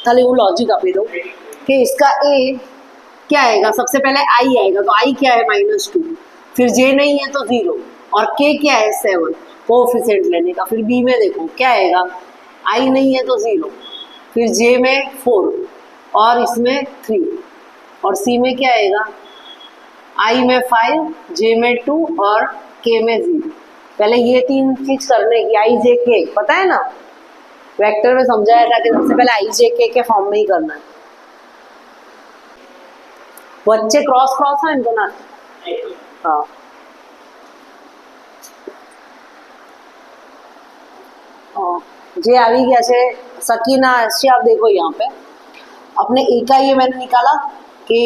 ताले वो लॉजिक आप दो कि इसका ए क्या आएगा, सबसे पहले आई आएगा, तो आई क्या है -2, फिर जे नहीं है तो 0 और के क्या है 7, कोएफिशिएंट लेने का। फिर बी में देखो क्या आएगा, आई नहीं है तो 0, फिर जे में 4 और इसमें 3 और सी में क्या आएगा, आई में 5, जे में 2 और के में 0। पहले ये 3 चीज करने की, आई जे के पता है ना, वेक्टर में समझाया था कि सबसे पहले आई जे के फॉर्म में ही करना है। बच्चे क्रॉस है इनको ना, हाँ जे આવી ગયા છે सकीना अर्शी। आप देखो यहाँ पे अपने ए का ये मैंने निकाला कि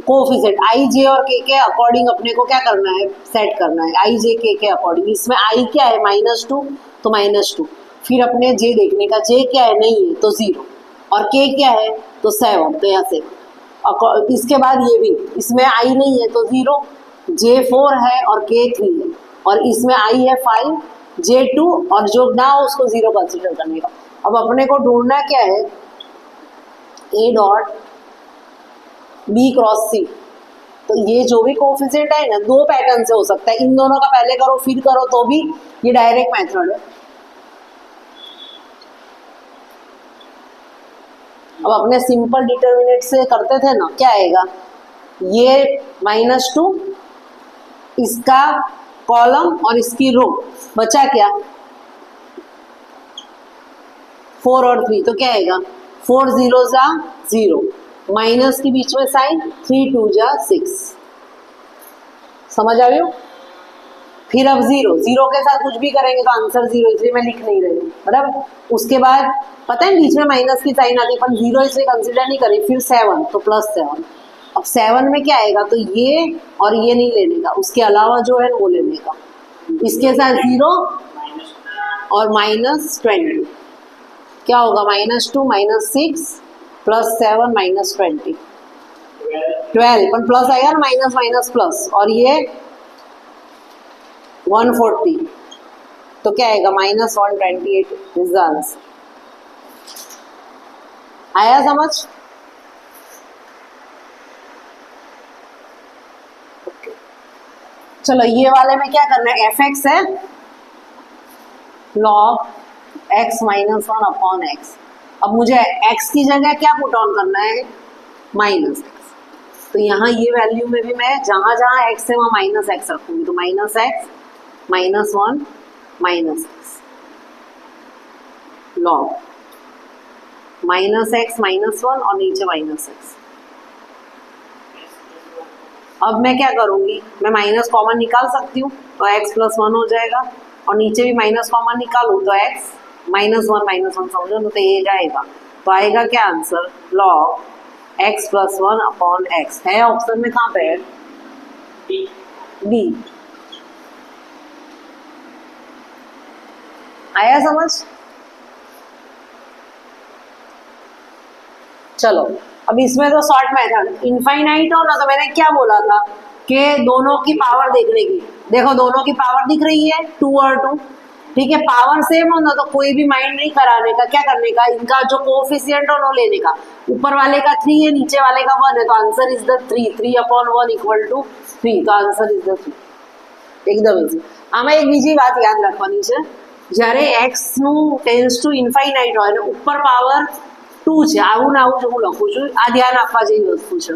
कोएफिशिएंट आई जे और के अकॉर्डिंग अपने को क्या करना है, सेट करना है आई जे के अकॉर्डिंग। इसमें आई क्या है -2 तो -2, फिर अपने जे देखने का, जे क्या है नहीं है तो 0 और के क्या है तो 7, तो यहाँ से इसके बाद ये भी, इसमें आई नहीं है तो 0, जे 4 है और के 3 है और इसमें आई है 5, जे 2 और जो ना हो उसको 0 कंसिडर करने का। अब अपने को ढूंढना क्या है, ए डॉट बी क्रॉस सी। तो ये जो भी कोएफिशिएंट है ना, 2 पैटर्न से हो सकता है, इन दोनों का पहले करो फिर करो तो भी ये डायरेक्ट मेथड है। अब अपने सिंपल डिटर्मिनेंट से करते थे ना, क्या आएगा, ये -2 इसका कॉलम और इसकी रो, बचा क्या 4 और 3, तो क्या आएगा 4 0 जा 0, माइनस के बीच में साइन 3 2 जा 6, समझ आ रहे हो। फिर अब 0 के साथ कुछ भी करेंगे तो आंसर 0, इसलिए मैं लिख नहीं रही हूँ बराबर। उसके बाद पता है बीच में माइनस की साइन आती है, पर 0 इसलिए कंसिडर नहीं करें। फिर 7 तो +7, अब 7 में क्या आएगा, तो ये और ये नहीं लेने का, उसके अलावा जो है वो लेने का, इसके साथ 0 और -20, क्या होगा -2 -6 +7 -20 12, पर प्लस आएगा ना, माइनस माइनस प्लस, और ये 140, तो क्या आएगा -128 इज द आंसर। आया समझ? ओके चलो ये वाले में क्या करना है, fx है log x -1 अपॉन x। अब मुझे x की जगह क्या पुट ऑन करना है, -x। तो यहाँ ये वैल्यू में भी मैं जहां जहां x है वहां -x रखूंगी, तो -x -1 -x log -x -1 और नीचे -x। अब मैं क्या करूंगी, मैं माइनस कॉमन निकाल सकती हूँ तो x +1 हो जाएगा, और नीचे भी माइनस कॉमन निकालूँ तो x -1 समझो तो ये जाएगा। तो आएगा क्या answer, log x +1 upon x है ऑप्शन में, कहाँ पे है बी। आया समझ? चलो अब इसमें तो शॉर्ट मेथड, इनफाइनाइट हो ना, तो मैंने क्या बोला था कि दोनों की पावर देखने की। देखो दोनों की पावर दिख रही है 2 और 2, ठीक है। पावर सेम हो ना तो कोई भी माइंड नहीं कराने का, क्या करने का, इनका जो कोएफिशिएंट हो वो लेने का। ऊपर वाले का 3 है, नीचे वाले का 1 है, तो आंसर इज द 3/1 = 3, तो आंसर इज द 3। एकदम इजी। आमा एक बीजी बात याद रखवानी है, જ્યારે x નું ટેન્ડ્સ ટુ ઇન્ફાઇનાઇટ હોય અને ઉપર પાવર 2 છે, આવું ને આવું જ હું લખું છું, આ ધ્યાન આપવા જેવી વસ્તુ છે।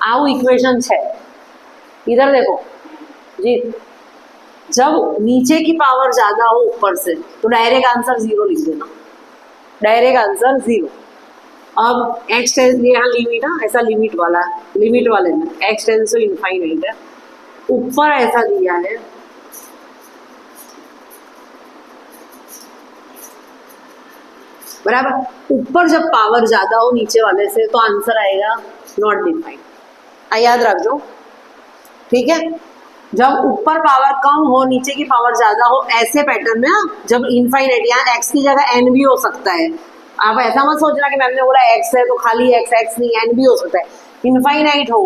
આવું ઇક્વેશન છે, इधर देखो जी, जब नीचे की पावर ज्यादा हो ऊपर से तो डायरेक्ट आंसर 0 लिख देना, डायरेक्ट आंसर 0। अब x टेंस, यहाँ लिमिट है, ऐसा लिमिट वाला, लिमिट वाले में x टेंस टू इनफाइनाइट है, ऊपर ऐसा दिया है बराबर। ऊपर जब पावर ज्यादा हो नीचे वाले से तो आंसर आएगा नॉट डिफाइंड, याद रख दो, ठीक है। जब ऊपर पावर कम हो नीचे की पावर ज्यादा हो, ऐसे पैटर्न में, जब इनफाइनाइट, यहाँ x की जगह n भी हो सकता है। आप ऐसा मत सोचना कि मैंने बोला x है तो खाली x नहीं, n भी हो सकता है। इनफाइनाइट हो,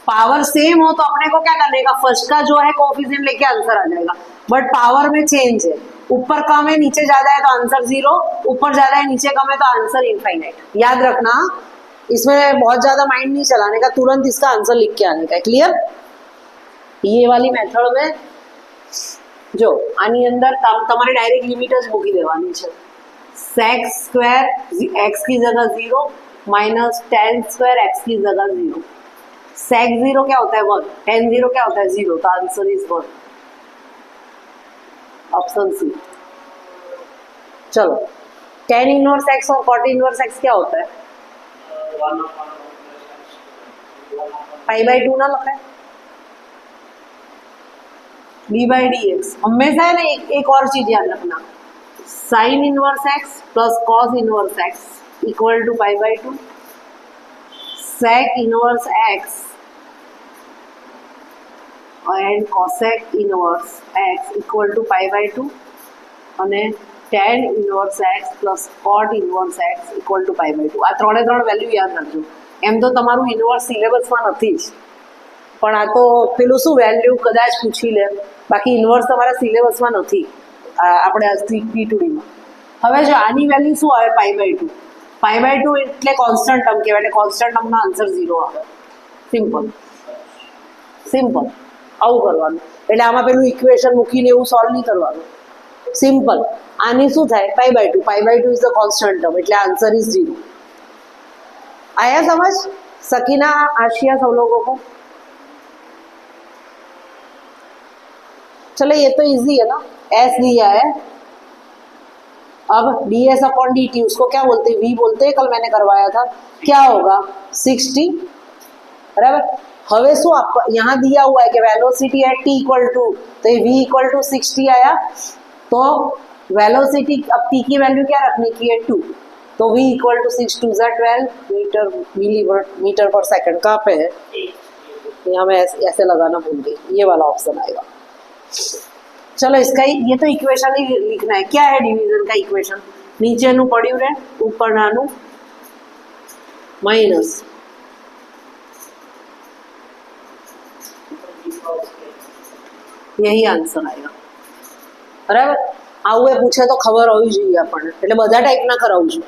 पावर सेम हो, तो अपने को क्या करने का, फर्स्ट का जो है कोफिशिएंट लेके आंसर आ जाएगा। बट पावर में चेंज है, ऊपर कम है नीचे ज्यादा है तो आंसर 0, ऊपर ज्यादा है नीचे कम है तो आंसर इनफाइनाइट। याद रखना, इसमें बहुत ज्यादा माइंड नहीं चलाने का, तुरंत इसका आंसर लिख के आने का। क्लियर? ये वाली मेथड में जो आनी अंदर તમારે ડાયરેક્ટ લિમિટ જ મૂકી દેવાની છે। sec સ્ક્વેર x की जगह 0 माइनस tan स्क्वेर x की जगह 0। sec 0 क्या होता है 1, tan 0 क्या होता है 0, तो आंसर इज 1, ऑप्शन सी। चलो, tan इनवर्स x और cot इनवर्स x क्या होता है, π/2 ना लखाए, d/dx। हमेशा है ना एक और चीज याद रखना, sine inverse x plus cos inverse x equal to π/2, sec inverse x and cosec inverse x equal to π/2 અને tan inverse x plus cot inverse x equal to π/2। આ ત્રણે ત્રણ વેલ્યુ યાદ રાખજો। એમ તો તમારું ઇનवर्स સિલેબસમાં નથી જ, પણ આ તો પેલું શું વેલ્યુ કદાચ પૂછી લે, બાકી ઇનवर्स તમારા સિલેબસમાં નથી આપણે આ P2D માં। હવે જો આની વેલ્યુ શું આવે π/2, π/2 એટલે કોન્સ્ટન્ટ ટર્મ કહેવાય, એટલે કોન્સ્ટન્ટ ટર્મનો આન્સર 0 આવે। સિમ્પલ સિમ્પલ, આવું કરવાનું। એટલે આમાં પેલું ઇક્વેશન મૂકીને એવું સોલ્વ નહીં કરવાનું, સિમ્પલ। આની શું થાય π/2, π/2 ઇઝ ધ કોન્સ્ટન્ટ ટર્મ, એટલે आंसर इज 0। आया समझ? सकीना, आशिया, सब लोगों को? चलो ये तो इजी है ना, s दिया है, अब ds अपॉन dt उसको क्या बोलते हैं, v बोलते हैं, कल मैंने करवाया था। क्या होगा 60, बराबर। हवे शू आप यहाँ दिया हुआ है कि velocity at t equal to, तो ये v इक्वल टू 60 आया, तो वेलोसिटी अब t की वैल्यू क्या रखने की है 2, तो v इक्वल टू 6 2 12 मीटर पर सेकंड। कहाँ पे है, यहाँ मैं ऐसे लगाना भूल गई, ये वाला ऑप्शन आएगा। चलो इसका ये तो इक्वेशन ही लिखना है। क्या है डिवीजन का इक्वेशन, नीचे नु पड़्યું रे, ऊपर नानु माइनस, यही आंसर आएगा, बराबर। આવું એ પૂછે તો ખબર હોવી જોઈએ આપણને, એટલે બધા ટાઈપ ના કરાવું છું।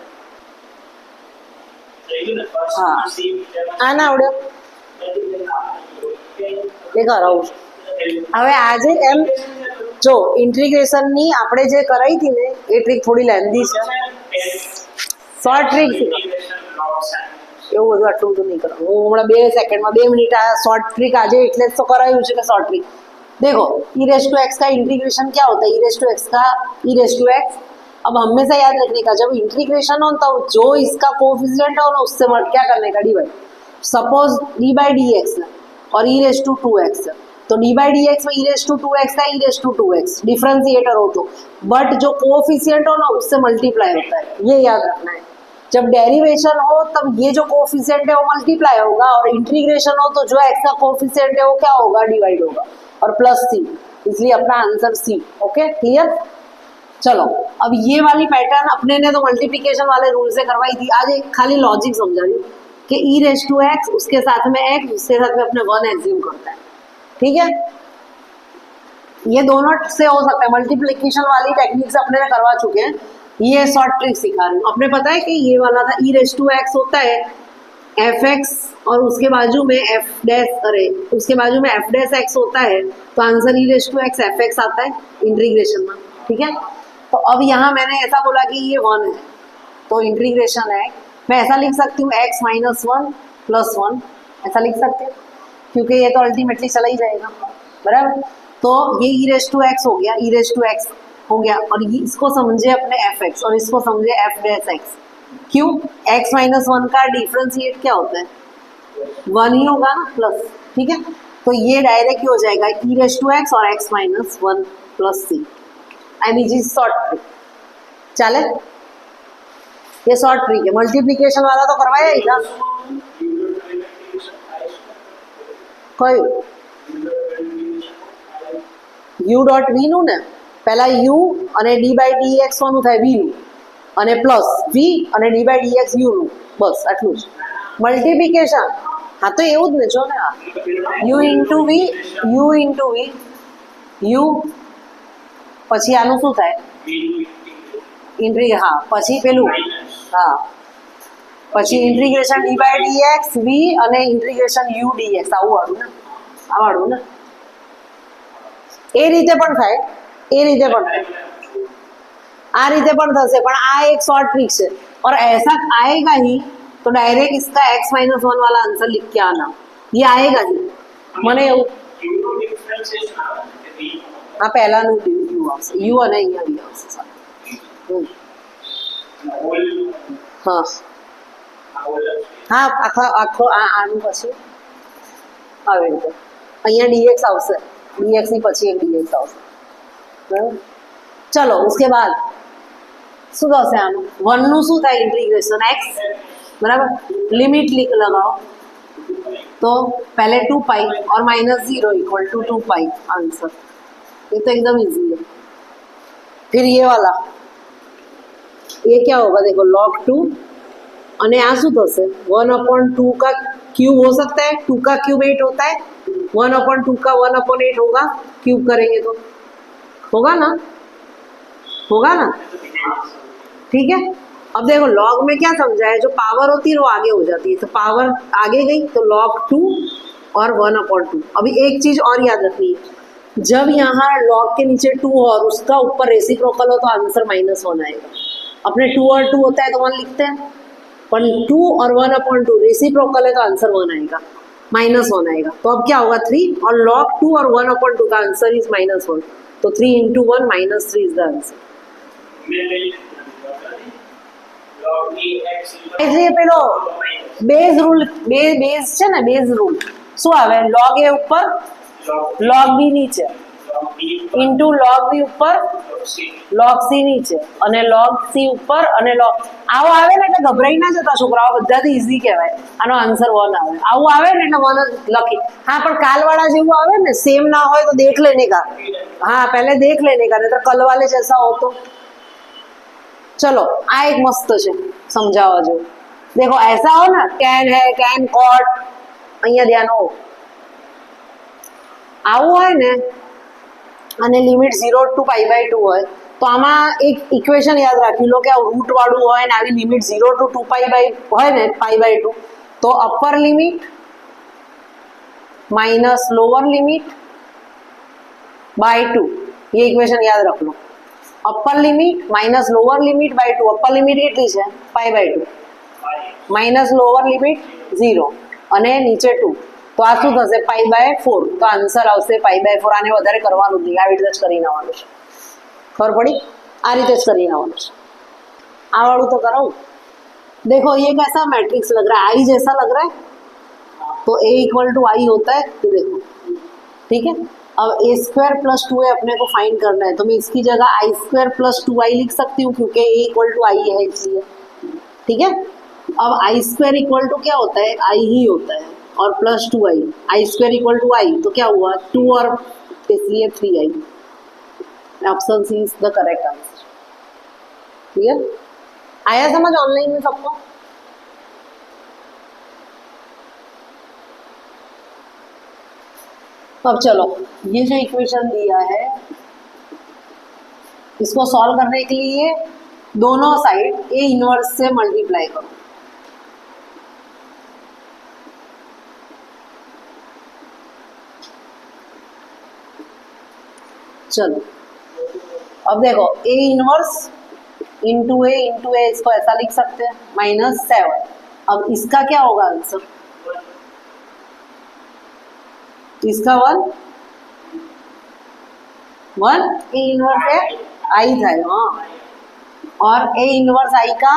હા, આ ના આવડે એ કરાવું છું। હવે આજે એમ જો ઇન્ટિગ્રેશનની આપણે જે કરાઈ હતી ને એ ટ્રીક થોડી લેન્ધી છે, શોર્ટ ટ્રીક છે, એવું બધું આટલું બધું નહીં કરાવું। હું હમણાં 2 સેકન્ડમાં 2 મિનિટ આ શોર્ટ ટ્રીક આજે એટલે જ તો કરાયું છે કે શોર્ટ ट्रिक। देखो e⁻x का इंटीग्रेशन क्या होता है, e⁻x का e⁻x। अब हमेशा याद रखने का, जब इंटीग्रेशन हो तो जो इसका कोफिशिएंट हो ना उससे क्या करने का, डिवाइड। सपोज d/dx और e⁻2x, तो d/dx में e⁻2x का e⁻2x डिफरेंशिएटर हो तो, बट जो कोफिशिएंट हो ना उससे मल्टीप्लाई होता है, ये याद रखना है। जब डेरिवेशन हो तब ये जो कोफिशिएंट है वो मल्टीप्लाई होगा, और इंटीग्रेशन हो तो जो x का कोफिशिएंट है वो क्या होगा, डिवाइड होगा, और प्लस सी, इसलिए अपना आंसर सी। Okay, clear? चलो अब ये वाली पैटर्न अपने ने तो मल्टीप्लिकेशन वाले रूल से करवाई थी, आज एक खाली लॉजिक समझा ली कि e⁻x उसके साथ में x, उसके साथ में अपने 1 एज्यूम करता है। ठीक है, ये दोनों से हो सकता है, मल्टीप्लिकेशन वाली टेक्निक से अपने ने करवा चुके हैं, ये शॉर्ट ट्रिक सिखा रही हूँ। अपने पता है कि ये वाला था e⁻x होता है fx और उसके बाजू में उसके बाजू में f'(x) होता है, तो आंसर e⁻x fx आता है इंटीग्रेशन में। ठीक है, तो अब यहाँ मैंने ऐसा बोला कि ये 1 है, तो इंटीग्रेशन है, मैं ऐसा लिख सकती हूँ x - 1 + 1, ऐसा लिख सकते हैं, क्योंकि ये तो अल्टीमेटली चला ही जाएगा, बराबर। तो ये e⁻x हो गया, e⁻x हो गया, और ये इसको समझे अपने fx और इसको समझे f'(x। क्यों, x - 1 का डिफरेंशिएट क्या होता है, 1 ही होगा ना, प्लस। ठीक है, तो ये डायरेक्ट हो जाएगा e⁻x और x - 1 + c, and it is short trick. चले, ये शॉर्ट ट्रिक है। मल्टीप्लिकेशन वाला तो करवाया ही था, कोई u.v નું ને, પહેલા u અને d/dx નું થાય v નું, અને પ્લસ v અને d/dx u નું, બસ આટલું જ। મલ્ટીપ્લિકેશન हाँ तो એવું જ ને જો ને u ઇન્ટુ v u પછી આનું શું થાય હા પછી પેલું હા પછી integration d by dx v અને ઇન્ટિગ્રેશન u dx આવું વાળું ને આ વાળું ને એ રીતે પણ થાય એ રીતે પણ થાય आ रीते पण थशे पण आ एक शॉर्ट ट्रिक है और ऐसा आएगा ही तो डायरेक्ट इसका x-1 वाला आंसर लिख के आना ये आएगा ही मने हाँ पहला नु u આવશે u અને અહીંયા v આવશે हाँ हाँ આખો આખો આનું પછી આવી રીતે અહીંયા dx આવશે dx ની પછી એક dx આવશે બરાબર चलो उसके बाद શું થશે આનું 1 નું શું થાય इंटीग्रेशन x बराबर लिमिट लगाओ तो पहले 2 पाई और -0 इक्वल टू 2 पाई आंसर ये तो एकदम इजी है फिर ये वाला ये क्या होगा देखो log 2 અને આ શું થશે 1/2 का क्यूब हो सकता है 2 का क्यूब 8 होता है 1/2 का 1/8 होगा क्यूब करेंगे तो होगा ना ठीक है अब देखो लॉग में क्या समझा है जो पावर होती है वो आगे हो जाती है तो पावर आगे गई तो log 2 और 1/2 अभी एक चीज और याद रखनी है जब यहाँ log के नीचे 2 और उसका ऊपर रेसिप्रोकल हो तो आंसर -1 आएगा अपने 2 और 2 होता है तो 1 लिखते हैं पर 2 और 1/2 रेसिप्रोकल है तो आंसर 1 आएगा -1 आएगा तो अब क्या होगा 3 और log 2 और 1/2 का आंसर इज -1 तो 3 × 1 -3 इज द आंसर એટલે પેલો બેઝ રૂલ બેઝ છે ને બેઝ રૂલ શું આવે log a ઉપર log b નીચે ઇન્ટુ log b ઉપર log c નીચે અને log c ઉપર અને log આવો આવે ને એટલે ગભરાઈ ના જતા છોકરાઓ બધાથી ઈઝી કહેવાય આનો આન્સર 1 આવે આવું આવે ને એટલે 1 લખી हाँ पर काल वाला જેવું આવે ને सेम ना हो तो देख लेने का हाँ पहले देख लेने का नहीं तो कल वाले जैसा हो तो चलो आ एक मस्त है समझावा जो देखो ऐसा हो ना कैन है कैन कॉट अहिया ध्यान हो आवु है ने અને લિમિટ 0 to π/2 હોય તો આમાં એક ઇક્વેશન યાદ રાખી લો કે આ રૂટ વાળું હોય ને આવી લિમિટ 0 to 2π હોય ને π/2 તો upper limit minus lower limit by 2 ये इक्वेशन याद रख लो upper limit minus lower limit by 2 upper limit કેટલી છે π/2 माइनस लोअर लिमिट 0 અને નીચે 2 તો આ શું થશે π/4 તો આન્સર આવશે π/4 આને વધારે કરવાનું નહીં આવી રીતે જ કરીને આવવાનું છે ખબર પડી આ રીતે જ કરીને આવવાનું છે આ વાળું તો કરાવું देखो ये कैसा मैट्रिक्स लग रहा है आई जैसा लग रहा है तो a इक्वल टू आई होता है तो देखो ठीक है अब a² + 2a अपने को फाइंड करना है तो मैं इसकी जगह i² + 2i लिख सकती हूँ क्योंकि a इक्वल टू आई है इसलिए ठीक है अब i² इक्वल टू क्या होता है i ही होता है और + 2i i² इक्वल टू आई तो क्या हुआ 2 और इसलिए 3i option C is the correct answer clear आया समझ ऑनलाइन में सबको अब चलो ये जो इक्वेशन दिया है इसको सॉल्व करने के लिए दोनों साइड a इनवर्स से मल्टीप्लाई करो चलो अब देखो a इनवर्स इंटू ए इसको ऐसा लिख सकते हैं -7 अब इसका क्या होगा आंसर इसका 1 ए इनवर्स है आई था हाँ और ए इनवर्स आई का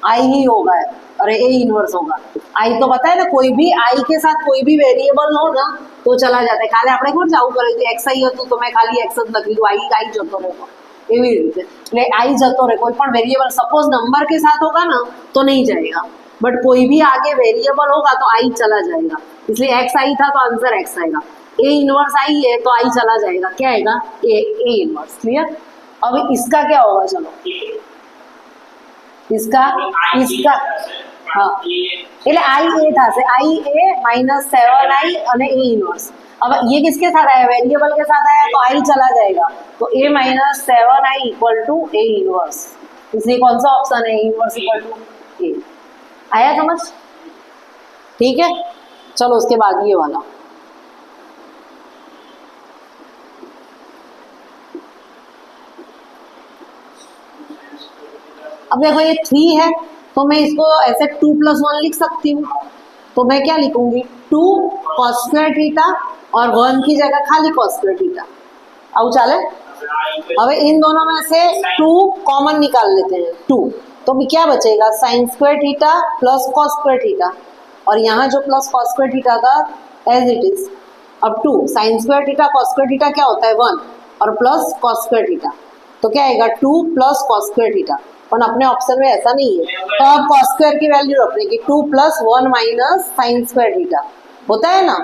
आई ही होगा और ए इनवर्स होगा आई तो पता है ना कोई भी आई के साथ कोई भी वेरिएबल हो ना तो चला जाता है खाली આપણે કોણ જાવું કરે કે x आई હતું તો मैं खाली x જ લખી દઉં आई જતો રહેતો એવી રીતે એટલે आई जतो रहे कोई पण वेरिएबल सपोज नंबर के साथ होगा ना तो नहीं जाएगा बट कोई भी आगे वेरिएबल होगा तो आई चला जाएगा इसलिए x आई था तो आंसर x आएगा ए इनवर्स आई है तो आई चला जाएगा क्या आएगा ए इनवर्स क्लियर अब इसका क्या होगा चलो इसका હા એટલે IA થશે, IA माइनस 7I અને A इनवर्स। अब ये किसके साथ आया, वेरिएबल के साथ आया तो I चला जाएगा, तो A minus 7I equal to A inverse. इसलिए कौन सा ऑप्शन है, इनवर्स इक्वल टू A। आया समझ? ठीक है, चलो उसके बाद ये वाला, अब देखो ये 3 है तो मैं इसको ऐसे 2 + 1 लिख सकती हूँ, तो मैं क्या लिखूंगी, 2 cos स्क्वायर थीटा और 1 की जगह खाली cos स्क्वायर थीटा। अब चाले, अब इन दोनों में से 2 कॉमन निकाल लेते हैं, 2, तो भी क्या बचेगा, sin square theta plus cos square theta, और यहाँ जो प्लस cos स्क्वायर थीटा था एज इट इज। अब 2 sin square theta cos square theta क्या होता है 1, और प्लस cos स्क्वायर थीटा, तो क्या आएगा 2 प्लस cos स्क्वायर थीटा। पर अपने ऑप्शन में ऐसा नहीं है, तो आप cos स्क्वायर की वैल्यू रखने की 2 + 1 माइनस sin स्क्वायर थीटा होता है ना,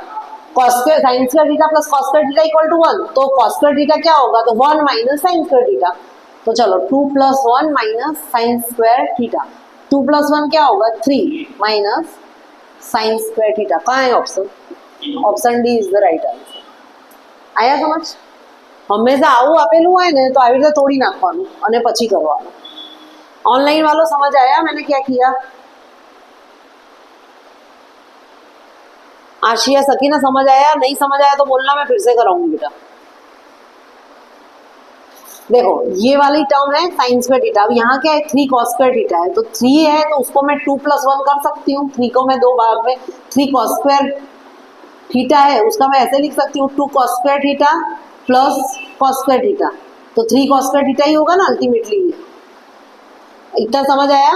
cos square sin square theta plus cos square theta equal to 1, तो cos स्क्वायर थीटा क्या होगा, तो 1 माइनस sin स्क्वायर थीटा। तो चलो 2 + 1 माइनस sin स्क्वायर थीटा, 2 + 1 क्या होगा 3 माइनस sin स्क्वायर थीटा। कहाँ है option, option D is the right answer. आया समझ? हमेशा આવું આપેલું હોય ને તો આવી રીતે તોડી નાખવાનું અને પછી કરવાનું। ऑनलाइन वालों समझ आया मैंने क्या किया? आशिया सकीना समझ आया? नहीं समझ आया तो बोलना, मैं फिर से कराऊंगी बेटा। देखो ये वाली टर्म है sin स्क्वायर थीटा, अब यहाँ क्या है 3 cos स्क्वायर थीटा है, तो 3 है तो उसको मैं 2 + 1 कर सकती हूँ, 3 को मैं 2 भाग में 3 cos स्क्वायर थीटा है उसका मैं ऐसे लिख सकती हूँ 2 cos square theta plus cos square theta, तो 3 cos स्क्वायर थीटा ही होगा ना अल्टीमेटली। इतना समझ आया?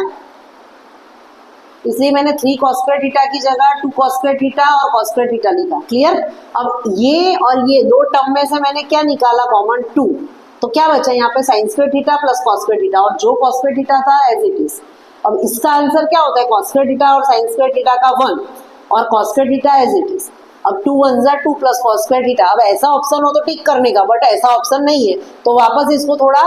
इसलिए मैंने 3 cos स्क्वायर थीटा की जगह 2 cos स्क्वायर थीटा और cos स्क्वायर थीटा लिखा। क्लियर? अब ये और ये दो टर्म में से मैंने क्या निकाला कॉमन 2, तो क्या बचा यहाँ पे sin square theta plus cos square theta, और जो cos स्क्वायर थीटा था एज इट इज। अब इसका आंसर क्या होता है, cos स्क्वायर थीटा और sin स्क्वायर थीटा का 1 और cos square theta as it is. अब 2 × 1 = 2 प्लस cos स्क्वायर थीटा। अब ऐसा ऑप्शन हो तो टिक करने का, बट ऐसा ऑप्शन नहीं है तो वापस इसको थोड़ा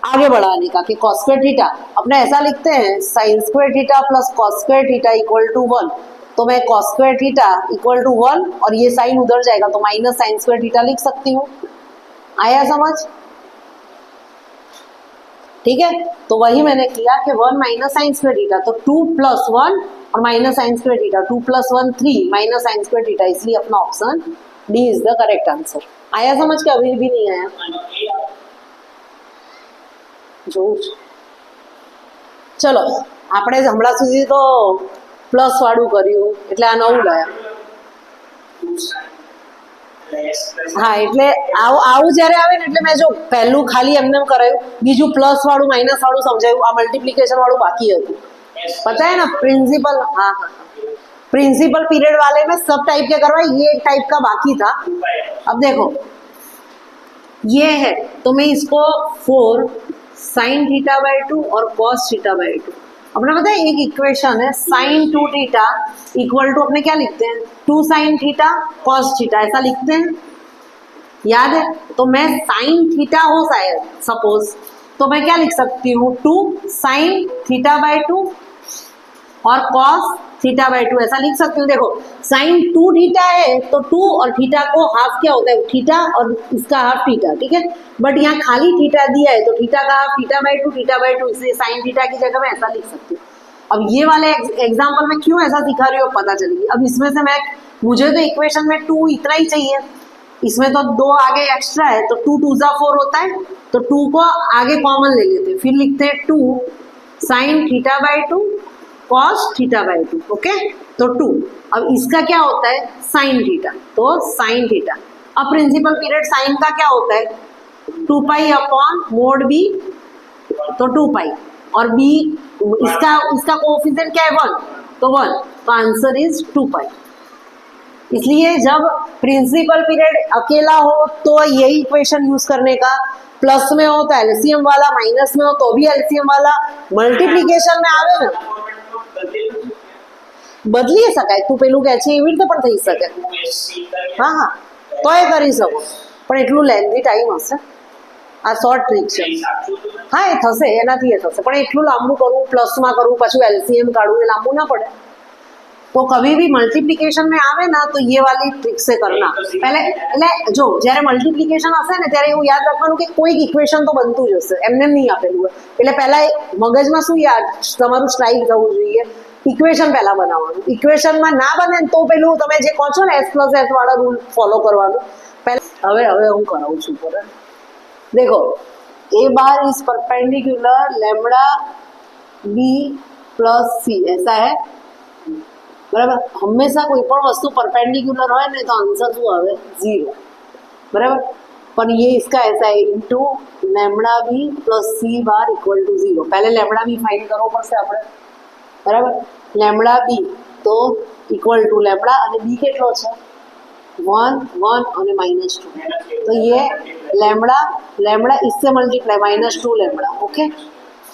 आगे बढ़ाने का कि cos स्क्वायर थीटा अपने ऐसा लिखते हैं sin square theta plus cos square theta equal to 1, तो मैं cos square theta equal to 1 और ये साइन उधर जाएगा तो माइनस sin स्क्वायर थीटा लिख सकती हूँ। आया समझ? ठीक है, तो वही मैंने किया कि 1 माइनस sin स्क्वायर थीटा, तो 2 + 1 और minus sin square theta, 2 + 1 3 minus sin square theta, इसलिए अपना option D is the correct answer. आया समझ के? अभी भी नहीं आया? चलो આપણે હમણાં સુધી તો પ્લસ વાળું કર્યું એટલે આ નવું લાયા। હા એટલે આવું જ્યારે આવે ને એટલે મેં જો પહેલું ખાલી એમને કરાયું, બીજું પ્લસ વાળું માઇનસ વાળું સમજાયું, આ મલ્ટીપ્લિકેશન વાળું બાકી હતું। पता है ना प्रिंसिपल, हाँ हाँ प्रिंसिपल पीरियड वाले में सब टाइप के करवाए, ये एक टाइप का बाकी था। अब देखो ये है तो मैं इसको 4 sin θ/2 और cos θ/2, अपने पता है एक इक्वेशन है sin 2 थीटा इक्वल टू अपने क्या लिखते हैं 2 sin थीटा cos थीटा, ऐसा लिखते हैं, याद है? तो मैं sin थीटा हो शायद सपोज, तो मैं क्या लिख सकती हूँ 2 sin θ/2 और cos θ/2 ऐसा लिख सकती हूँ। देखो sin 2 थीटा है तो 2 और थीटा को हाफ क्या होता है थीटा और इसका हाफ थीटा, ठीक है, बट यहाँ खाली थीटा दिया है तो थीटा का हाफ θ/2 θ/2, इसलिए sin थीटा की जगह मैं ऐसा लिख सकती हूँ। अब ये वाले एग्जाम्पल में क्यों ऐसा दिखा रही हूँ पता चलेगी। अब इसमें से मुझे तो इक्वेशन में 2 इतना ही चाहिए, इसमें तो 2 आगे एक्स्ट्रा है तो 2 × 2 = 4 होता है, तो 2 को आगे कॉमन ले लेते हैं, फिर लिखते हैं 2 sin θ/2 cos θ/2, ओके, तो 2। अब इसका क्या होता है sin थीटा, तो sin थीटा। अब प्रिंसिपल पीरियड साइन का क्या होता है 2π/mod b, तो 2π, और b इसका कोएफिशिएंट क्या है 1, तो 1, तो आंसर इज 2π। इसलिए जब प्रिंसिपल पीरियड अकेला हो तो यही इक्वेशन यूज करने का, प्लस में हो तो एलसीएम वाला, माइनस में हो तो भी एलसीएम वाला, मल्टीप्लिकेशन में आवे ना बदली शकाय, તું પેલું કહે છે એવી રીતે પણ થઈ શકે। હા હા તો એ કરી શકો, પણ એટલું લેન્ધી ટાઈમ હશે। આ શોર્ટ ટ્રીક છે। હા એ થશે, એનાથી એ થશે, પણ એટલું લાંબુ કરવું, પ્લસમાં કરવું, પછી એલસીએમ કાઢવું, એ લાંબુ ना पड़े। तो कभी भी मल्टीप्लिकेशन में आवे ना तो ये वाली ट्रिक से करना पहले, એટલે જો જ્યારે મલ્ટીપ્લિકેશન હશે ને ત્યારે એવું યાદ રાખવાનું કે કોઈક ઇક્વેશન તો બનતું જ હશે, એમને નહીં આપેલું હોય, એટલે પહેલા મગજમાં શું યાદ તમારું સ્ટ્રાઇક થવું જોઈએ, ઇક્વેશન પહેલા બનાવવાનું, ઇક્વેશનમાં ના બને તો પેલું તમે જે કહો છો ને s + s વાળા રૂલ ફોલો કરવાનું પહેલા। હવે હું કરાવું છું પર देखो a bar is perpendicular lambda b plus c, ऐसा है बराबर। हमेशा कोई पण वस्तु परपेंडिकुलर हो ने तो आंसर शू आवे 0 बराबर, पर ये इसका ऐसा है into lambda B plus C bar equal to 0। पहले लैम्बडा बी फाइंड करવો પડશે આપણે बराबर। लैम्बडा बी तो इक्वल टू लैम्बडा અને बी કેટલો છે 1 1 અને -2, तो ये लैम्बडा लैम्बडा इससे मल्टीप्लाई -2 लैम्बडा। ओके,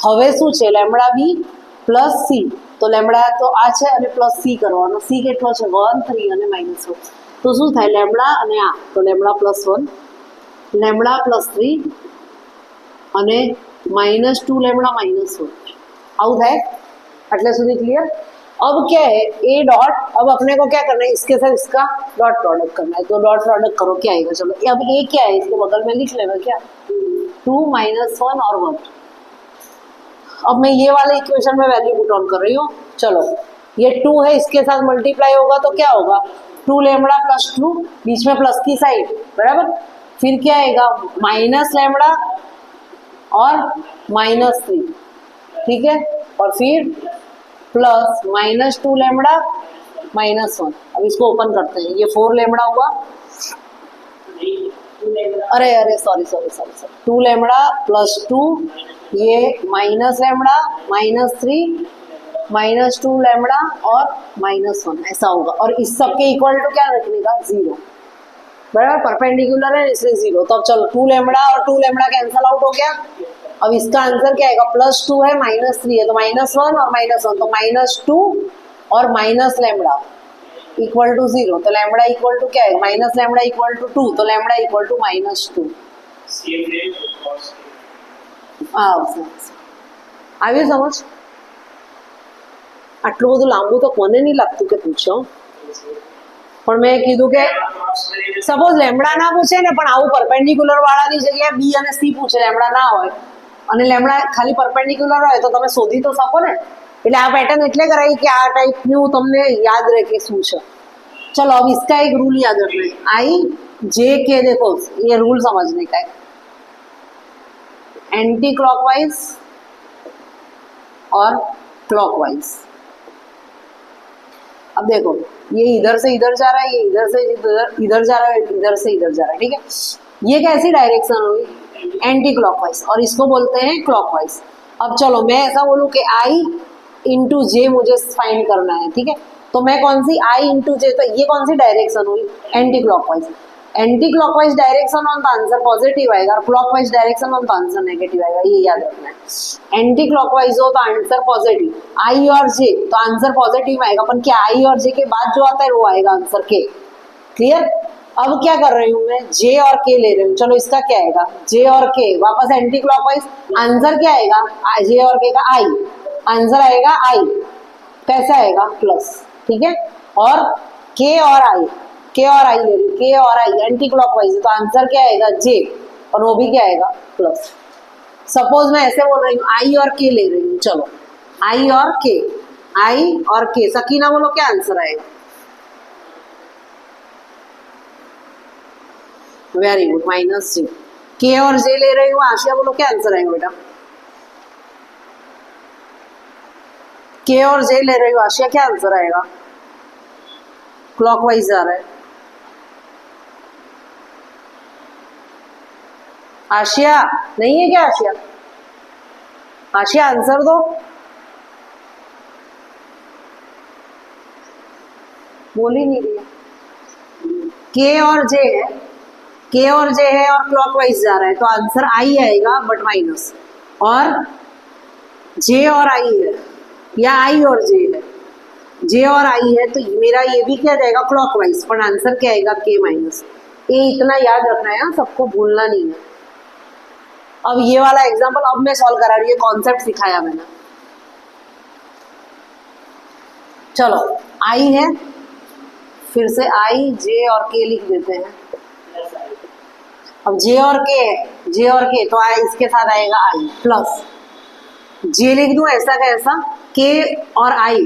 હવે શું છે लैम्बडा बी प्लस सी, तो लैम्बडा तो आ છે અને પ્લસ સી કરવાનો, સી કેટલો છે 1 3 અને -1, તો શું થાય લેમ્બડા અને આ, તો લેમ્બડા +1 લેમ્બડા +3 અને -2 લેમ્બડા -1, આવું થાય। એટલે સુધી क्लियर। अब क्या है ए डॉट, अब अपने को क्या करना है इसके साथ इसका डॉट प्रोडक्ट करना है, तो डॉट प्रोडक्ट करो क्या आएगा, चलो अब ए क्या है इसके बगल में लिख लेगा क्या 2 -1 और 1। अब मैं ये वाले इक्वेशन में वैल्यू पुट ऑन कर रही हूँ, चलो ये 2 है इसके साथ मल्टीप्लाई होगा तो क्या होगा 2 लैम्बडा + 2, बीच में प्लस की साइड बराबर, फिर क्या आएगा माइनस लैम्बडा और -3, ठीक है, और फिर प्लस -2 लैम्बडा -1। अब इसको ओपन करते हैं, ये 4 लैम्बडा हुआ, अरे सॉरी 2 लैम्बडा + 2, ये माइनस लैम्बडा -3 -2 लैम्बडा और -1, ऐसा होगा। और इस सब के इक्वल टू क्या रखने का 0 बराबर, परपेंडिकुलर है इसलिए 0। तो अब चलो 2 लैम्बडा और 2 लैम्बडा कैंसल आउट हो गया। अब इसका आंसर क्या आएगा +2 है -3 है, तो -1 और -1, तो -2 और माइनस लैम्बडा इक्वल टू 0, तो लैम्बडा इक्वल टू क्या है माइनस लैम्बडा इक्वल टू 2, तो लैम्बडा इक्वल टू -2। આવ્યું સમજ? આટલું બધું લાંબુ તો કોને નહીં લાગતું કે પૂછો, પણ મેં કીધું કે સપોઝ લેમ્બડા ના પૂછે ને પણ આવું પરપેન્ડિક્યુલર વાળાની જગ્યાએ બી અને સી પૂછે, લેમ્બડા ના હોય અને લેમ્બડા ખાલી પરપેન્ડિક્યુલર હોય તો તમે શોધી તો શકો ને। એટલે આ પેટર્ન એટલે કરાવી કે આ ટાઈપનું તમને યાદ રહે કે શું છે। चलो अब इसका एक रूल याद रखना है, आई जे के, देखो ये रूल समझने का है, एंटी क्लॉकवाइज और क्लॉकवाइज। अब देखो ये इधर से इधर जा रहा है, ये इधर से इधर जा रहा है, इधर से इधर जा रहा है, ठीक है। ये कैसी डायरेक्शन हुई एंटी क्लॉकवाइज, और इसको बोलते हैं क्लॉकवाइज। अब चलो मैं ऐसा बोलूं कि आई इंटू जे मुझे फाइंड करना है, ठीक है, तो मैं कौन सी आई इंटू जे, तो ये कौन सी डायरेक्शन हुई anti clockwise. Anti clockwise direction हो तो आंसर पॉजिटिव आएगा, और क्लॉकवाइज डायरेक्शन हो तो आंसर नेगेटिव आएगा, ये याद रखना है। एंटी क्लॉकवाइज हो तो आंसर पॉजिटिव, आई और जे तो आंसर पॉजिटिव आएगा, पर क्या आई और जे के बाद जो आता है वो आएगा आंसर के। क्लियर। अब क्या कर रही हूँ मैं जे और के ले रही हूँ, चलो इसका क्या आएगा जे और के, वापस एंटी क्लॉकवाइज, आंसर क्या आएगा जे और के का आई, आंसर आएगा आई, कैसा आएगा प्लस, ठीक है। और के और आई ले रही हूँ, के और आई एंटी क्लॉकवाइज तो आंसर क्या आएगा जे, और वो भी क्या आएगा प्लस। सपोज मैं ऐसे बोल रही हूँ आई और के ले रही हूँ, चलो आई और के, सकीना बोलो क्या आंसर आएगा, वेरी गुड -0। के और जे ले रही हूँ, आशिया बोलो क्या आंसर आएगा बेटा, के और जे ले रही हूँ आशिया क्या आंसर आएगा, क्लॉकवाइज जा रहा है आशिया, नहीं है क्या आशिया, आशिया आंसर दो, बोल ही नहीं रही है। के और जे है, के और जे है और क्लॉकवाइज जा रहा है तो आंसर आई आएगा बट माइनस, और जे और आई है या आई और जे है, जे और आई है तो मेरा ये भी क्या जाएगा क्लॉकवाइज, पर आंसर क्या आएगा के माइनस। ये इतना याद रखना है, सबको भूलना नहीं है। अब ये वाला एग्जाम्पल अब मैं सॉल्व करा रही है, कॉन्सेप्ट सिखाया मैंने। चलो आई है, फिर से आई जे और के लिख देते हैं। अब जे और के है, जे और के तो आई इसके साथ आएगा आई प्लस जे लिख दूं ऐसा का ऐसा, के और आई,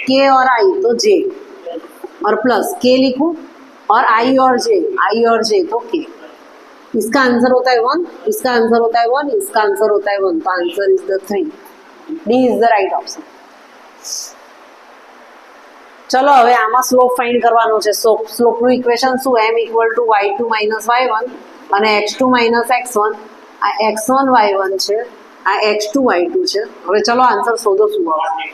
के और आई तो जे और प्लस के लिखूं और आई और जे, आई और जे तो के। इसका आंसर होता है 1, इसका आंसर होता है 1, इसका आंसर होता है 1, तो answer is the 3। D is the right option. चलो હવે આમાં સ્લોપ ફાઇન્ડ કરવાનો છે। સ્લોપનું ઇક્વેશન શું? m = y2 - y1 અને x2 - x1। આ x1 y1 છે, આ x2 y2 છે। હવે ચલો આન્સર શોધો શું આવશે।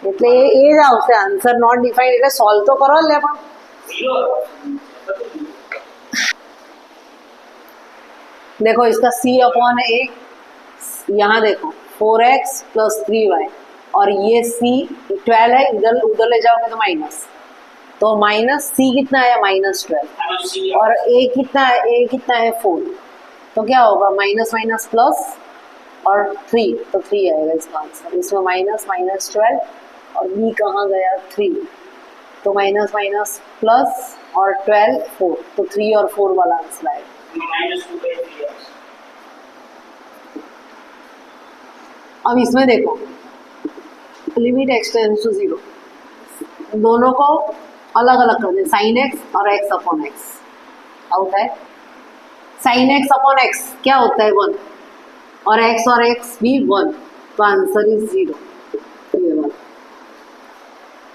એટલે એ જ આવશે આન્સર, નોટ ડિફાઇન્ડ એટલે સોલ્વ તો કરો લે પણ देखो इसका c/a, यहाँ देखो 4x + 3y और ये c 12 है, इधर उधर ले जाओगे तो माइनस, तो माइनस c कितना है -12 और a कितना है, a कितना है 4, तो क्या होगा माइनस माइनस प्लस और 3, तो 3 आएगा इसका आंसर। इसमें माइनस -12 और b कहाँ गया 3, तो माइनस माइनस प्लस और 12 4, तो 3 और 4 वाला आंसर आएगा। अब इसमें देखो लिमिट x टेंड्स टू 0, दोनों को अलग अलग कर दे, sin x और x/x आउट है। sin x/x क्या होता है 1 और x भी 1, तो आंसर इज 0। ये वाला,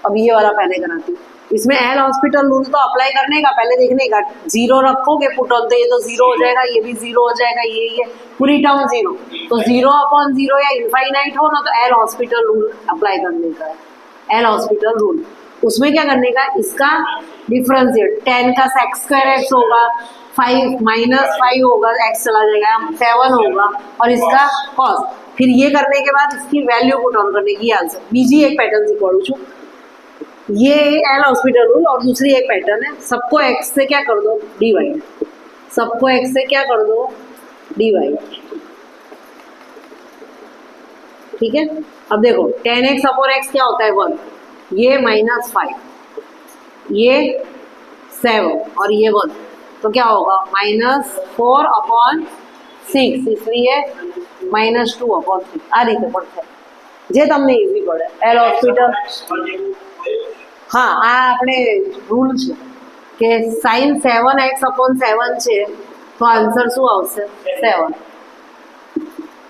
अब ये वाला पहले कराती हूँ। इसमें एल हॉस्पिटल रूल तो अप्लाई करने का, पहले देखने का, 0 रखोगे पुट ऑन तो ये तो 0 हो जाएगा, ये भी 0 हो जाएगा, ये पूरी टर्म 0, तो 0/0 या इनफाइनाइट हो ना तो एल हॉस्पिटल रूल अप्लाई करने का है। एल हॉस्पिटल रूल उसमें क्या करने का, इसका डिफरेंशिएट 10 का sec² x होगा, 5 -5 होगा, x चला जाएगा, 7 होगा और इसका cos, फिर ये करने के बाद इसकी वैल्यू पुट ऑन करने की आंसर। बीजी एक पैटर्न सिखाऊँ छू, ये एल हॉस्पिटल रूल और दूसरी एक पैटर्न है, सबको x से क्या कर दो डिवाइड, सबको x से क्या कर दो डिवाइड, ठीक है। अब देखो 10x/x क्या होता है 1, ये -5, ये 7 और ये 1, तो क्या होगा -4/6, इसलिए -2/3 आ रीते पड़ता है जे तमने इजी पड़े। एल हॉस्पिटल हाँ आ अपने रूल है कि sin 7x/7 છે तो आंसर શું આવશે 7।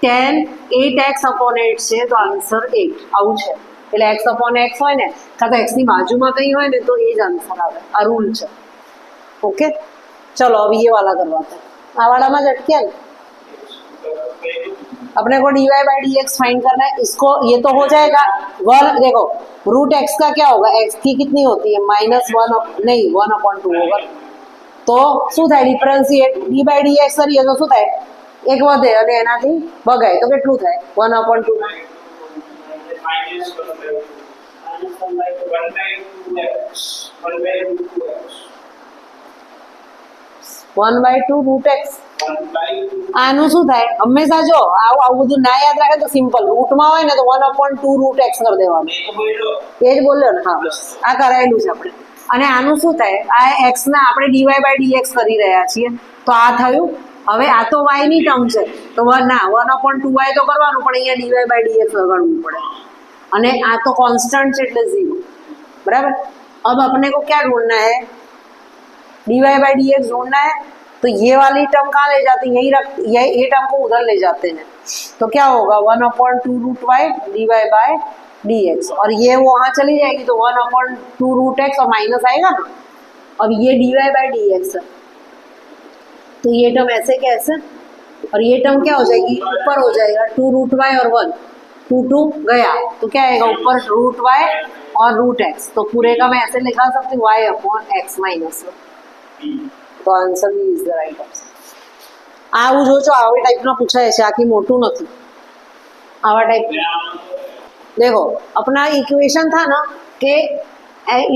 10 8x/8 છે तो आंसर 8 આવું છે, એટલે x/x હોય ને કાં તો x ની બાજુમાં કંઈ હોય ને તો એ જ આન્સર આવે, આ રૂલ છે। ओके चलो अब ये वाला करवाते हैं, आ वाला में झटके अपने को dy/dx फाइंड करना है। इसको ये तो हो जाएगा 1, देखो √x का क्या होगा, x की कितनी होती है -1 नहीं 1/2 होगा, तो શું થાય ડિફરન્શિએટ dy/dx કરીએ તો શું થાય, એક વધે અને એનાથી ભગાય તો કેટલું થાય 1/2 1/2 √x। આનું શું થાય હંમેશા જો આવું બધું ના યાદ રાખે તો સિમ્પલ, રૂટમાં હોય ને તો 1/2 √x કરી દેવાનું, એ જ બોલ્યો ને, હા આ કરાયેલું છે આપણે। અને આનું શું થાય, આ x ના આપણે dy/dx કરી રહ્યા છીએ તો આ થયું। હવે આ તો y ની ટર્મ છે તો ના 1/2y તો કરવાનું, પણ અહીંયા dy/dx લગાડવું પડે અને આ તો કોન્સ્ટન્ટ છે એટલે 0 बराबर। अब अपने को क्या ढूंढना है, dy/dx ढूंढना है, तो ये वाली टर्म कहाँ ले जाते हैं, यही रख, ये टर्म को उधर ले जाते हैं, तो क्या होगा 1/2 √y dy/dx और ये वहाँ चली जाएगी तो 1/2 √x और माइनस आएगा ना। अब ये dy/dx है तो ये टर्म ऐसे कैसे, और ये टर्म क्या हो जाएगी ऊपर हो जाएगा 2 √y और 1, 2 गया तो क्या आएगा ऊपर √y और √x, तो पूरे का मैं ऐसे लिखा सकती हूँ y/x -1, तो answer is the right option. આવું જોજો આવા ટાઈપના પૂછાય છે, આખી મોટું નથી આવા ટાઈપ। देखो अपना इक्वेशन था ना कि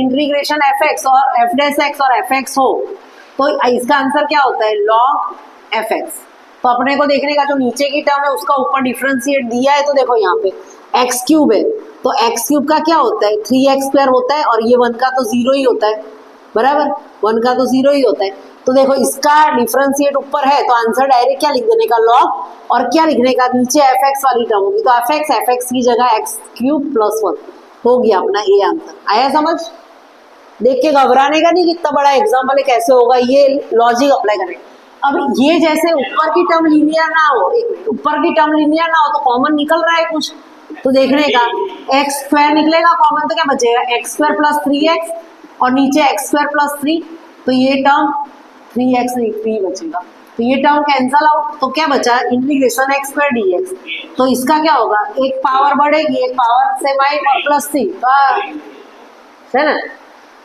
इंटीग्रेशन fx और f' x और fx हो तो इसका आंसर क्या होता है, log fx। तो अपने को देखने का जो नीचे की टर्म है उसका ऊपर डिफरेंशिएट दिया है, तो देखो यहाँ पे एक्स क्यूब है, तो एक्स क्यूब का क्या होता है 3x² होता है, और ये 1 का तो 0 ही होता है, बराबर 1 का तो 0 ही होता है। तो देखो इसका डिफरेंशिएट ऊपर है, तो आंसर डायरेक्ट क्या लिख देने का log, और क्या लिखने का नीचे fx वाली टर्म होगी, तो fx की जगह x³ + 1 हो गया अपना ये आंसर। आया समझ? देख के घबराने का नहीं, कितना बड़ा एग्जाम्पल है, कैसे होगा, ये लॉजिक अप्लाई करें। अब ये जैसे ऊपर की टर्म लीनियर ना हो, ऊपर की टर्म लीनियर ना हो तो कॉमन निकल रहा है कुछ, तो देखने का x² निकलेगा कॉमन, तो क्या बचेगा x² + 3x, और नीचे x² + 3, तो ये टर्म 3x नहीं 3 बचेगा, तो ये टर्म कैंसल आउट, तो क्या बचा इंटीग्रेशन x² dx। तो इसका क्या होगा, एक पावर बढ़ेगी, एक पावर से माइन और +3, तो है ना।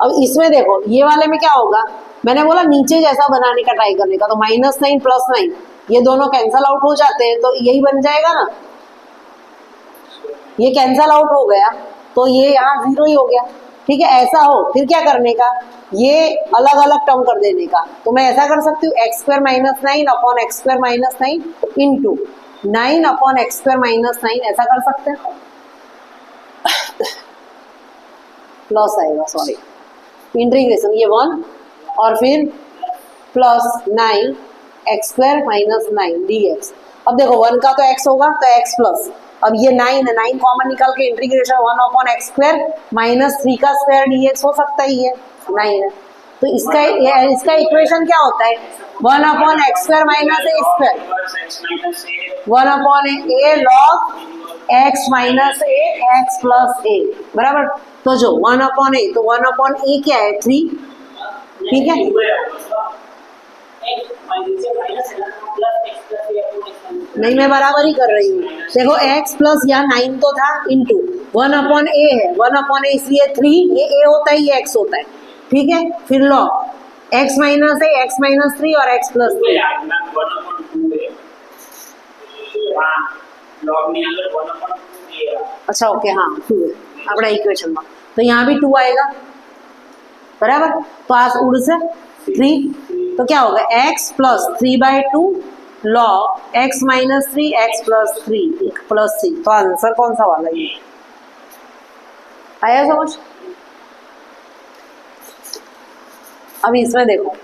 अब इसमें देखो ये वाले में क्या होगा, मैंने बोला नीचे जैसा बनाने का ट्राई करने का, तो -9 + 9 ये दोनों कैंसल आउट हो जाते हैं, तो यही बन जाएगा ना, ये कैंसल आउट हो गया, तो ये यहाँ 0 ही हो गया, ठीक है। ऐसा हो फिर क्या करने का, ये अलग अलग टर्म कर देने का, तो मैं ऐसा कर सकती हूँ x² - 9 upon x² - 9 into 9 upon x² - 9, ऐसा कर सकते हैं, प्लस आएगा, सॉरी इंटीग्रेशन ये 1 और फिर +9 x² - 9 dx। अब देखो 1 का तो x होगा, तो x प्लस, अब ये 9 है, 9 कॉमन निकाल के इंटीग्रेशन 1 अपॉन x² - 3 का स्क्वायर dx हो सकता ही है, 9 है, तो इसका इक्वेशन क्या होता है 1 upon x² - a², 1 upon a log x - a x + a, बराबर। तो जो 1 अपॉन a, तो 1 अपॉन a क्या है 3, ठीक है। नहीं मैं बराबर ही कर रही हूँ, देखो x प्लस यहाँ 9 तो था इंटू 1 अपॉन a है, 1 अपॉन a इसलिए 3, ये a होता है ये x होता है, ठीक है। फिर log x - a x - 3 और x + 3, अच्छा ओके हाँ 2 है अपना इक्वेशन में, तो यहाँ भी 2 आएगा, बराबर। पास उड़ से 3, तो क्या होगा x + 3/2 log x - 3 x + 3 +3, तो आंसर कौन सा वाला ये आया समझ। अब इसमें देखो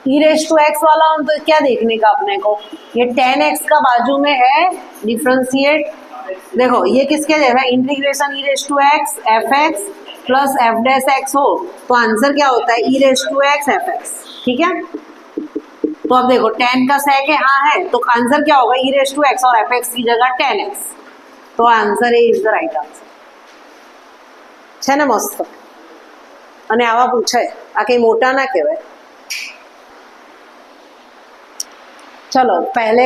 e⁻x वाला हम तो क्या देखने का अपने को, ये tan x का बाजू में है डिफरेंशिएट, देखो ये किसके जैसा integration e⁻x fx plus f' हो, तो आंसर क्या होता है e⁻x fx, ठीक है। तो अब देखो tan का sec है, हाँ है, तो आंसर क्या होगा e⁻x और fx की जगह tan x, तो answer A is the right answer છે ને મસ્ત। અને આવા પૂછે આ કઈ મોટા ના કહેવાય। चलो पहले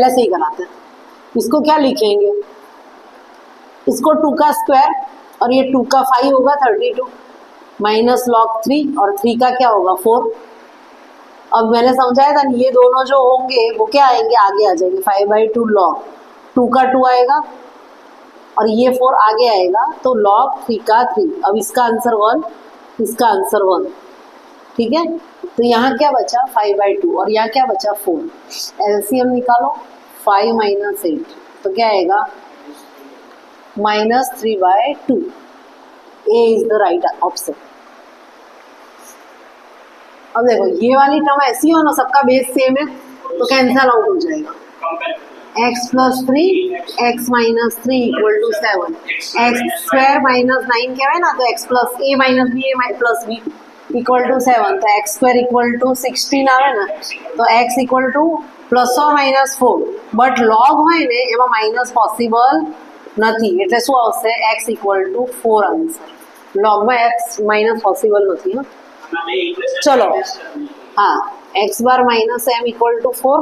से ही कराते हैं, इसको क्या लिखेंगे, इसको 2 का स्क्वायर और ये 2 का 5 होगा 32 माइनस log 3 और 3 का क्या होगा 4। अब मैंने समझाया था ये दोनों जो होंगे वो क्या आएंगे आगे आ जाएंगे, 5/2 log 2 का 2 आएगा और ये 4 आगे आएगा, तो log 3 का 3। अब इसका आंसर 1, इसका आंसर 1, ठीक है। तो यहाँ क्या बचा 5/2 और यहाँ क्या बचा 4, एलसीएम निकालो 5 - 8, तो क्या आएगा -3/2, ए इज द राइट ऑप्शन। अब देखो ये वाली टर्म ऐसी हो ना, सबका बेस सेम है तो कैंसल आउट हो जाएगा, x + 3 x - 3 = 7, x² - 9 क्या है ना, तो x + a - b a + b = 7, तो x² = 16 આવે ને, તો x = ±4, બટ log હોય ને એમાં માઇનસ પોસિબલ નથી, એટલે શું આવશે x = 4 આન્સર, logમાં x માઇનસ પોસિબલ નથી હા। ચલો हाँ x bar - m = 4,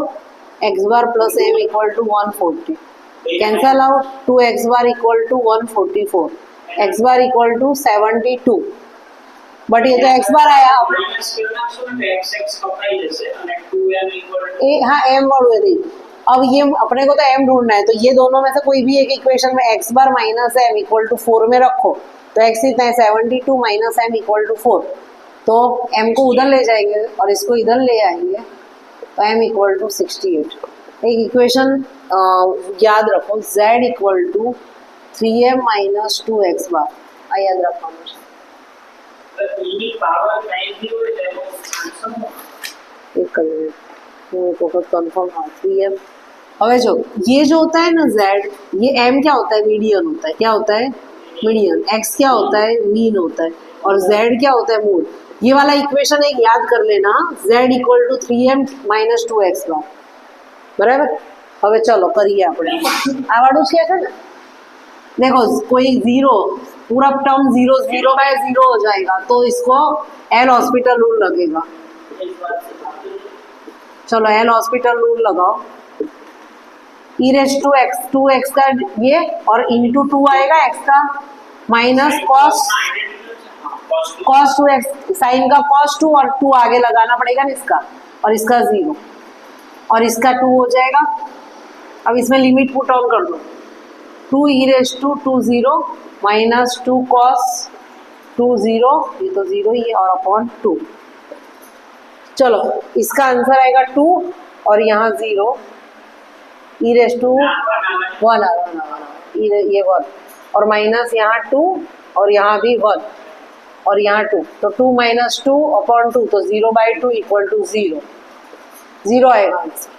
x bar + m = 140, cancel out 2x bar = 144, x bar = 72, but ये तो x बार आया हाँ m वालों है। अब ये अपने को तो m ढूंढना है, तो ये दोनों में से कोई भी एक इक्वेशन में x बार - m = 4 में रखो, तो x इतना है 72 - m = 4, तो m को उधर ले जाएंगे और इसको इधर ले आएंगे, तो m इक्वल टू 68। एक इक्वेशन याद रखो, z equal to 3m minus 2x bar. याद रखो कंफर्म। हाँ 3m। હવે જો ये जो होता है ना z, ये m क्या होता है, मीडियन होता है। क्या होता है, मीडियन। x क्या होता है, मीन होता है। और z क्या होता है, मोड। ये वाला इक्वेशन एक याद कर लेना, z equal to 3m minus 2x bar, बराबर। હવે चलो करिए આપણે આ વાળું છે ને, देखो कोई जीरो, पूरा टर्म 0 0 बाय 0 हो जाएगा, तो इसको एल हॉस्पिटल रूल लगेगा। चलो एल हॉस्पिटल रूल लगाओ। ई रेस टू एक्स, 2x का ये और इंटू 2 आएगा x का, माइनस कॉस 2x, साइन का cos 2 और 2 आगे लगाना पड़ेगा ना इसका, और इसका 0 और इसका 2 हो जाएगा। अब इसमें लिमिट पुट ऑन कर दो, 2 ई रेस टू 2 0 माइनस 2 cos 2 0, ये तो 0 ही है, और अपॉन 2। चलो इसका आंसर आएगा 2 और यहाँ 0, ई रेस टू 1 ये 1 और माइनस यहाँ 2 और यहाँ भी 1 और यहाँ 2, तो 2 माइनस 2 अपॉन 2, तो 0 बाई 2 इक्वल टू 0 आएगा आंसर।